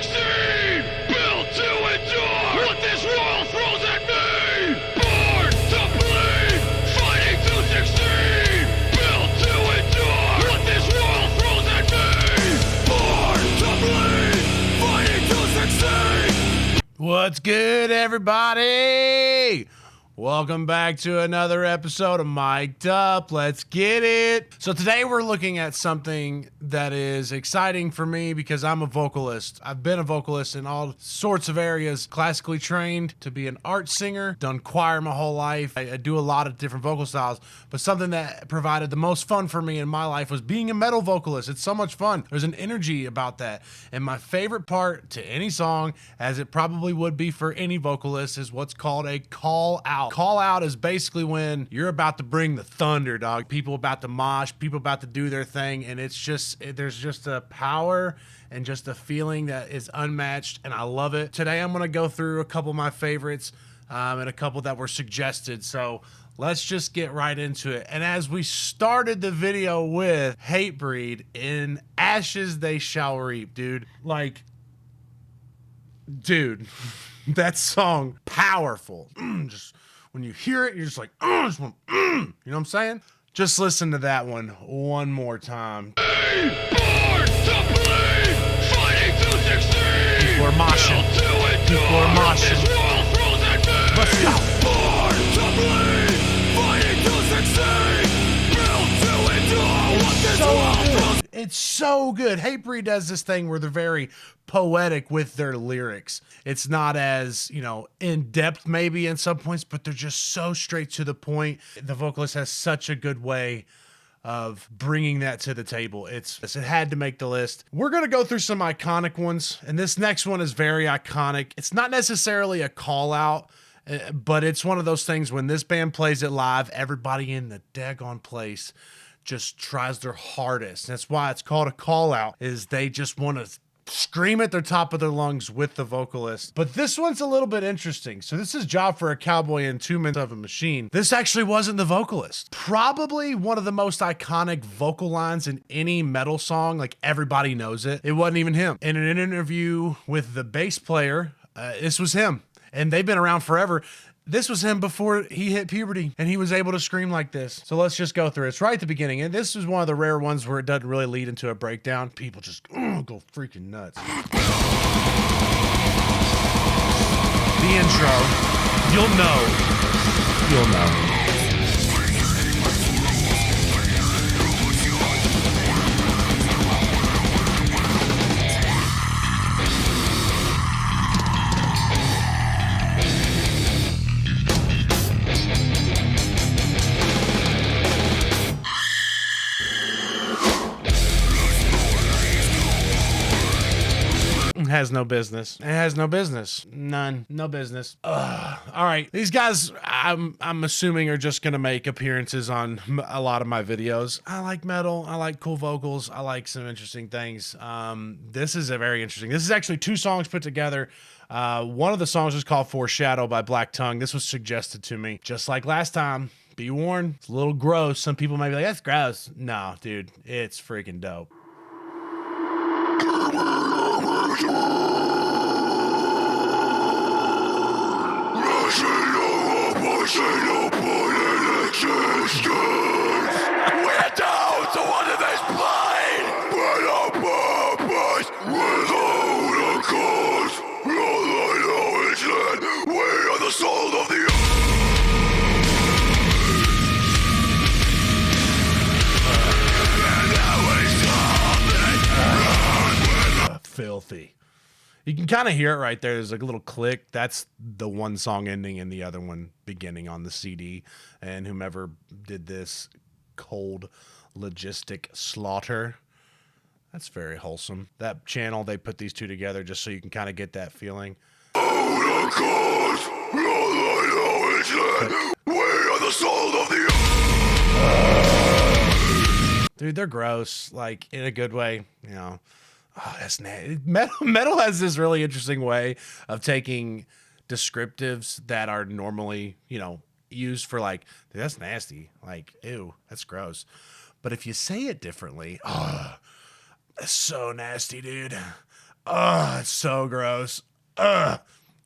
succeed, built to endure what this world throws at me. Born to bleed, fighting to succeed, built to endure what this world throws at me. Born to bleed, fighting to succeed. What's good, everybody? Welcome back to another episode of Mic'd Up. Let's get it. So today we're looking at something that is exciting for me because I'm a vocalist. I've been a vocalist in all sorts of areas, classically trained to be an art singer, done choir my whole life. I do a lot of different vocal styles, but something that provided the most fun for me in my life was being a metal vocalist. It's so much fun. There's an energy about that. And my favorite part to any song, as it probably would be for any vocalist, is what's called a call out. Call out is basically when you're about to bring the thunder, dog. People about to mosh, people about to do their thing, and it's just, there's just a power and just a feeling that is unmatched, and I love it. Today I'm gonna go through a couple of my favorites and a couple that were suggested, so let's just get right into it. And as we started the video with Hatebreed, in ashes they shall reap, dude. Like, dude, that song, powerful. Just when you hear it, you're just like, just want, you know what I'm saying? Just listen to that one more time. Born to bleed, fighting to succeed. People are moshing. People are moshing. Let's go. Born to bleed, fighting to succeed. Built to endure what this world throws. It's so good. Hatebreed does this thing where they're very poetic with their lyrics. It's not as, you know, in depth maybe in some points, but they're just so straight to the point. The vocalist has such a good way of bringing that to the table. It had to make the list. We're going to go through some iconic ones, and this next one is very iconic. It's not necessarily a call out, but it's one of those things when this band plays it live, everybody in the daggone place just tries their hardest. That's why it's called a call out, is they just want to scream at the top of their lungs with the vocalist. But this one's a little bit interesting. So this is Job for a Cowboy and 2 Minutes of a Machine. This actually wasn't the vocalist. Probably one of the most iconic vocal lines in any metal song. Like, everybody knows it. It wasn't even him. In an interview with the bass player, this was him. And they've been around forever. This was him before he hit puberty, and he was able to scream like this. So let's just go through it. It's right at the beginning, and this is one of the rare ones where it doesn't really lead into a breakdown. People just go freaking nuts. The intro, you'll know. Has no business. It has no business. None. No business. Ugh. All right. These guys, I'm assuming, are just going to make appearances on a lot of my videos. I like metal. I like cool vocals. I like some interesting things. This is a very interesting. This is actually 2 songs put together. One of the songs is called Foreshadow by Black Tongue. This was suggested to me. Just like last time. Be warned. It's a little gross. Some people might be like, that's gross. No, dude. It's freaking dope. We're down to one of his blade. With a purpose, without a cause. All I know is that we are the soul of the earth. Filthy. You can kind of hear it right there. There's like a little click. That's the one song ending and the other one beginning on the CD. And whomever did this, Cold Logistic Slaughter, that's very wholesome. That channel, they put these 2 together just so you can kind of get that feeling. Dude, they're gross, like, in a good way, you know. Oh, that's nasty. Metal has this really interesting way of taking descriptives that are normally, you know, used for like, that's nasty, like, ew, that's gross. But if you say it differently, oh, that's so nasty, dude. Ugh, it's so gross. Ugh.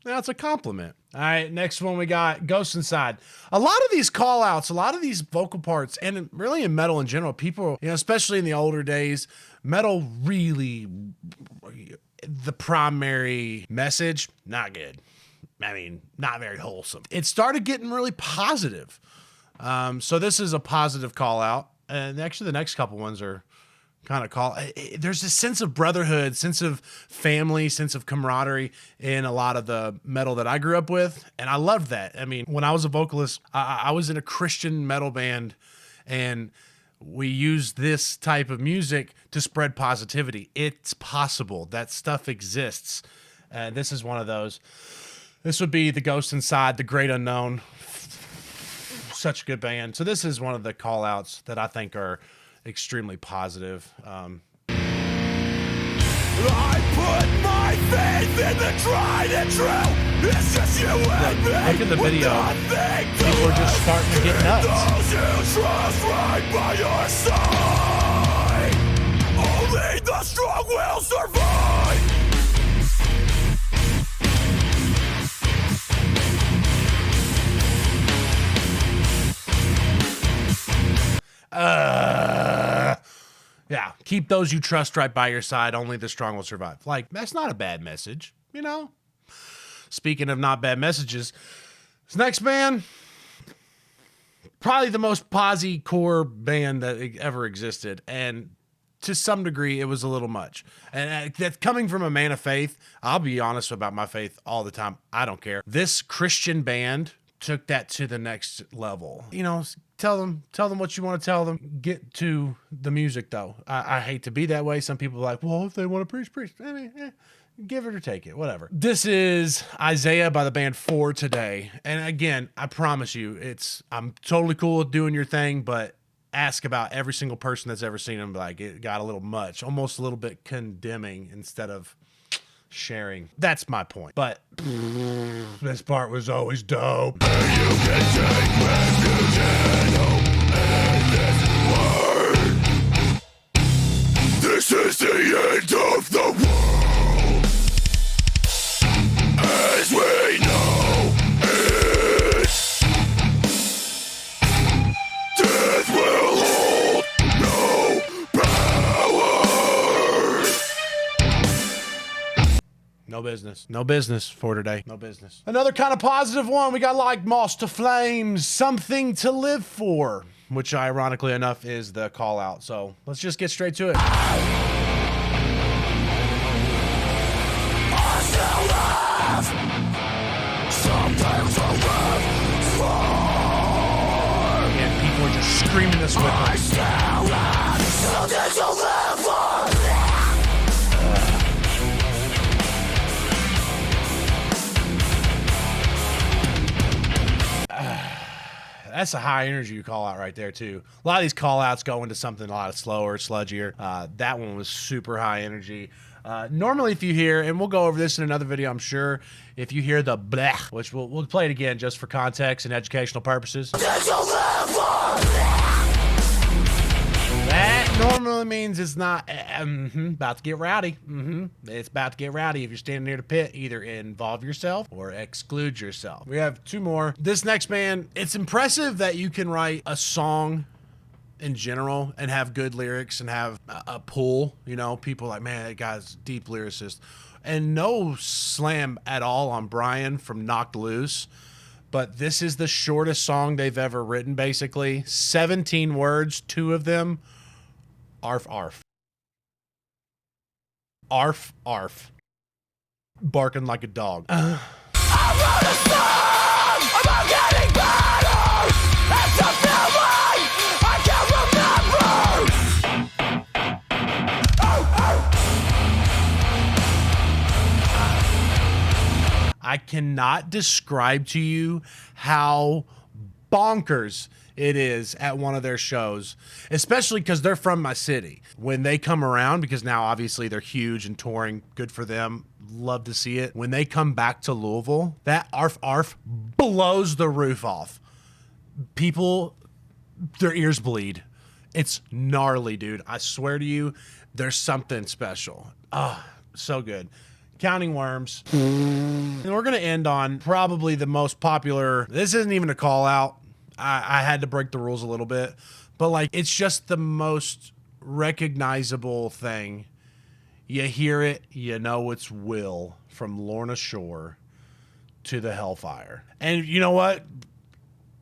That's a compliment. All right, next one we got Ghost Inside. A lot of these call outs, a lot of these vocal parts, and really in metal in general, people, especially in the older days, metal really, the primary message, not good. I mean, not very wholesome. It started getting really positive. So this is a positive call out. And actually the next couple ones are kind of there's a sense of brotherhood, sense of family, sense of camaraderie in a lot of the metal that I grew up with. And I loved that. I mean, when I was a vocalist, I was in a Christian metal band, and we used this type of music to spread positivity. It's possible. That stuff exists. This is one of those. This would be The Ghost Inside, The Great Unknown. Such a good band. So this is one of the call outs that I think are extremely positive. I put my faith in the tried and true. It's just you and me. Look at the video. People are just starting to get nuts. Those you trust right by your side. Only the strong will survive. Yeah, keep those you trust right by your side. Only the strong will survive. Like, that's not a bad message, Speaking of not bad messages, this next band, probably the most posy core band that ever existed. And to some degree, it was a little much. And that's coming from a man of faith. I'll be honest about my faith all the time. I don't care. This Christian band took that to the next level. Tell them what you want to tell them. Get to the music, though. I hate to be that way. Some people are like, well, if they want to preach. I mean, give it or take it, whatever. This is Isaiah by the band For Today. And again, I promise you, I'm totally cool with doing your thing, but ask about every single person that's ever seen them. Like, it got a little much, almost a little bit condemning instead of sharing. That's my point. But this part was always dope. You can take refuge and hope in this word. This is the end of the world as we know it. Death will hold no power. No business. No business for today. No business. Another kind of positive one. We got like Moss to Flames, Something to Live For, which ironically enough is the call out. So let's just get straight to it. And people are just screaming this with us. That's a high energy call out right there too. A lot of these call outs go into something a lot slower, sludgier. That one was super high energy. Normally if you hear, and we'll go over this in another video, I'm sure, if you hear the bleh, which we'll play it again just for context and educational purposes. That normally means it's not about to get rowdy. It's about to get rowdy. If you're standing near the pit, either involve yourself or exclude yourself. We have two more. This next band, it's impressive that you can write a song in general and have good lyrics and have a pull. People are like, man, that guy's a deep lyricist. And no slam at all on Brian from Knocked Loose. But this is the shortest song they've ever written, basically. 17 words, 2 of them. Arf, arf. Arf, arf. Barking like a dog. I wrote a song about getting better. It's a feeling I can't remember. I cannot describe to you how bonkers it is at one of their shows, especially because they're from my city. When they come around, because now obviously they're huge and touring, good for them, love to see it. When they come back to Louisville, that arf arf blows the roof off. People, their ears bleed. It's gnarly, dude. I swear to you, there's something special. So good. Counting worms. And we're going to end on probably the most popular. This isn't even a call out. I had to break the rules a little bit, but like, it's just the most recognizable thing. You hear it, you know it's Will from Lorna Shore to the Hellfire. And you know what?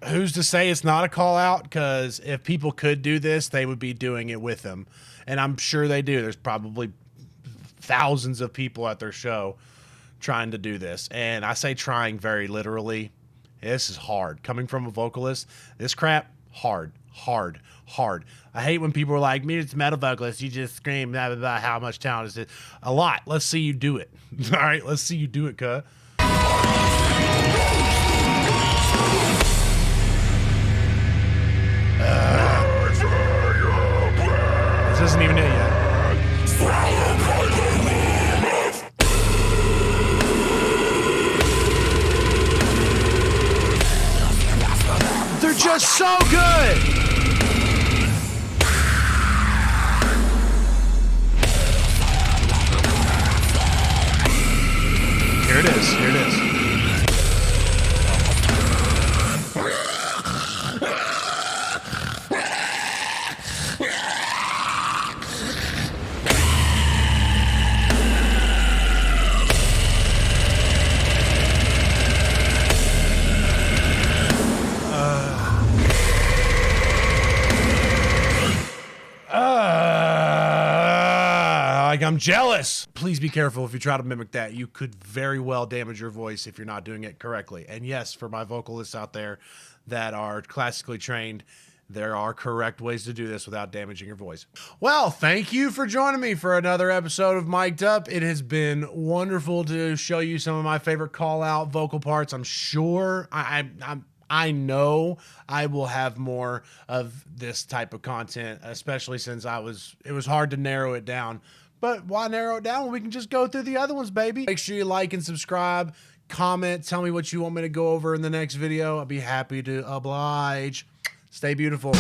Who's to say it's not a call out? Because if people could do this, they would be doing it with them. And I'm sure they do. There's probably thousands of people at their show trying to do this. And I say trying very literally. This is hard. Coming from a vocalist, this crap, hard. I hate when people are like, me, it's metal vocalist. You just scream blah, blah, blah, how much talent is it? A lot. Let's see you do it. All right, let's see you do it, cuh. This isn't even it yet. They're just so good. Here it is. Here it is. Like, I'm jealous. Please be careful if you try to mimic that. You could very well damage your voice if you're not doing it correctly. And yes, for my vocalists out there that are classically trained, there are correct ways to do this without damaging your voice. Well, thank you for joining me for another episode of Mic'd Up. It has been wonderful to show you some of my favorite call-out vocal parts. I'm sure I know I will have more of this type of content, especially since it was hard to narrow it down. But why narrow it down when we can just go through the other ones, baby? Make sure you like and subscribe, comment, tell me what you want me to go over in the next video. I'll be happy to oblige. Stay beautiful.